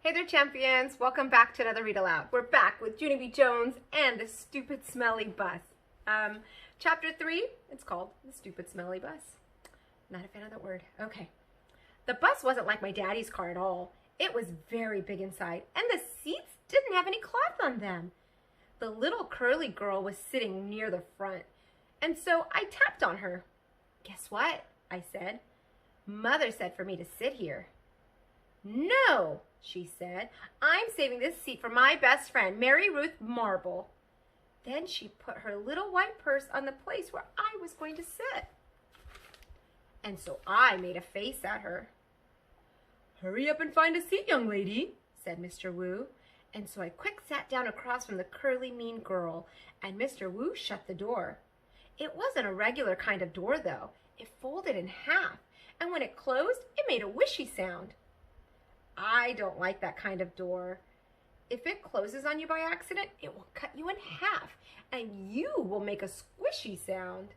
Hey there, champions! Welcome back to another Read Aloud. We're back with Junie B. Jones and the Stupid Smelly Bus. Chapter 3, it's called The Stupid Smelly Bus. Not a fan of that word. Okay. The bus wasn't like my daddy's car at all. It was very big inside, and the seats didn't have any cloth on them. The little curly girl was sitting near the front, and so I tapped on her. "Guess what?" I said. "Mother said for me to sit here." "No," she said. "I'm saving this seat for my best friend, Mary Ruth Marble." Then she put her little white purse on the place where I was going to sit. And so I made a face at her. "Hurry up and find a seat, young lady," said Mr. Wu. And so I quick sat down across from the curly mean girl, and Mr. Wu shut the door. It wasn't a regular kind of door, though. It folded in half, and when it closed, it made a whishy sound. I don't like that kind of door. If it closes on you by accident, it will cut you in half, and you will make a squishy sound.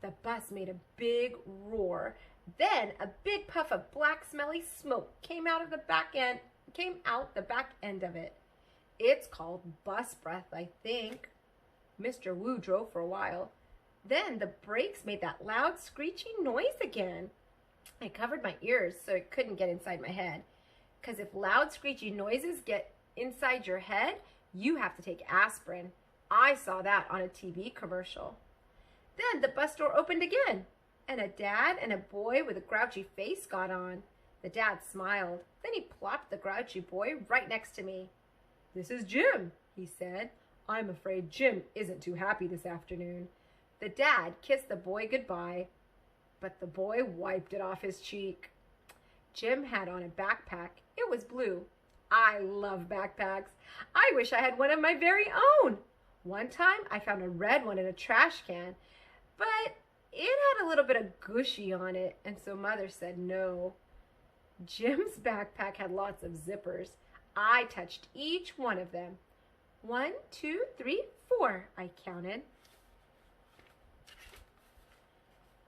The bus made a big roar. Then a big puff of black smelly smoke came out the back end of it. It's called bus breath, I think. Mr. Wu drove for a while. Then the brakes made that loud screechy noise again. I covered my ears so it couldn't get inside my head. Because if loud screechy noises get inside your head, you have to take aspirin. I saw that on a TV commercial. Then the bus door opened again, and a dad and a boy with a grouchy face got on. The dad smiled. Then he plopped the grouchy boy right next to me. "This is Jim," he said. "I'm afraid Jim isn't too happy this afternoon." The dad kissed the boy goodbye, but the boy wiped it off his cheek. Jim had on a backpack. It was blue. I love backpacks. I wish I had one of my very own. One time I found a red one in a trash can, but it had a little bit of gushy on it, and so Mother said no. Jim's backpack had lots of zippers. I touched each one of them. 1, 2, 3, 4, I counted.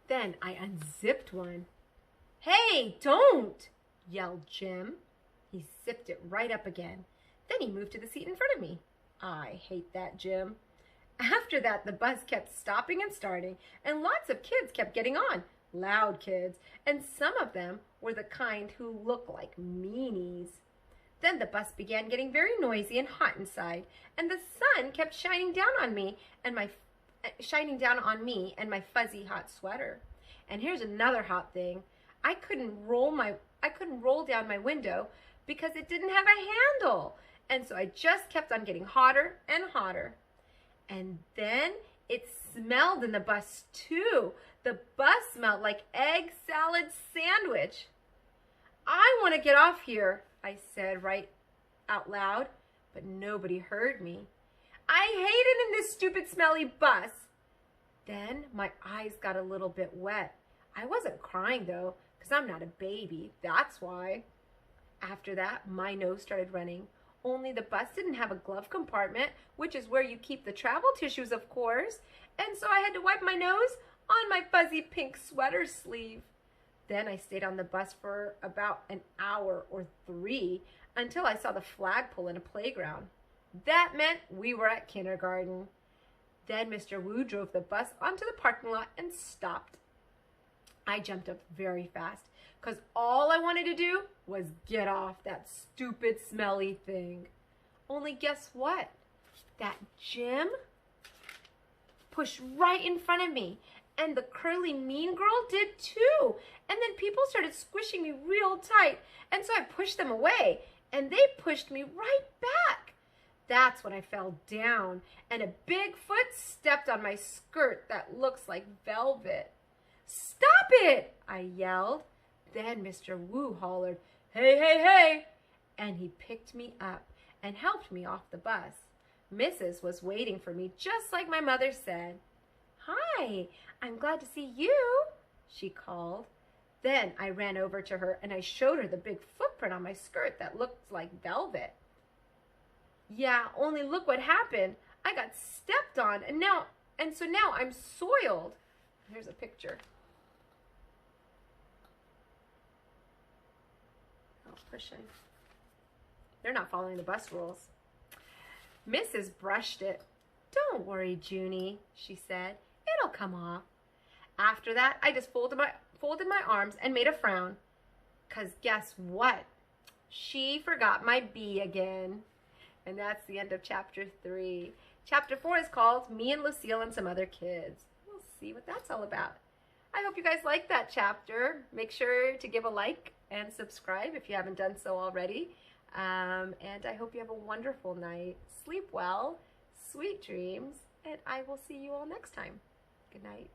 Then I unzipped one. "Hey, don't!" yelled Jim. He zipped it right up again. Then he moved to the seat in front of me. I hate that Jim. After that, the bus kept stopping and starting, and lots of kids kept getting on. Loud kids, and some of them were the kind who look like meanies. Then the bus began getting very noisy and hot inside, and the sun kept shining down on me and my fuzzy hot sweater. And here's another hot thing. I couldn't roll down my window because it didn't have a handle. And so I just kept on getting hotter and hotter. And then it smelled in the bus too. The bus smelled like egg salad sandwich. "I want to get off here," I said right out loud, but nobody heard me. "I hate it in this stupid smelly bus." Then my eyes got a little bit wet. I wasn't crying though, because I'm not a baby, that's why. After that, my nose started running. Only the bus didn't have a glove compartment, which is where you keep the travel tissues, of course. And so I had to wipe my nose on my fuzzy pink sweater sleeve. Then I stayed on the bus for about an hour or 3 until I saw the flagpole in a playground. That meant we were at kindergarten. Then Mr. Wu drove the bus onto the parking lot and stopped. I jumped up very fast because all I wanted to do was get off that stupid smelly thing. Only guess what? That Jim pushed right in front of me, and the curly mean girl did too. And then people started squishing me real tight, and so I pushed them away, and they pushed me right back. That's when I fell down, and a big foot stepped on my skirt that looks like velvet. "Stop it!" I yelled. Then Mr. Wu hollered, "Hey, hey, hey!" And he picked me up and helped me off the bus. Mrs. was waiting for me just like my mother said. "Hi, I'm glad to see you," she called. Then I ran over to her and I showed her the big footprint on my skirt that looked like velvet. "Yeah, only look what happened. I got stepped on and so now I'm soiled." Here's a picture. Oh, pushing. They're not following the bus rules. Mrs. brushed it. "Don't worry, Junie," she said. "It'll come off." After that, I just folded my arms and made a frown. 'Cause guess what? She forgot my B again. And that's the end of chapter 3. Chapter 4 is called Me and Lucille and Some Other Kids. We'll see what that's all about. I hope you guys like that chapter. Make sure to give a like and subscribe if you haven't done so already. And I hope you have a wonderful night. Sleep well, sweet dreams, and I will see you all next time. Good night.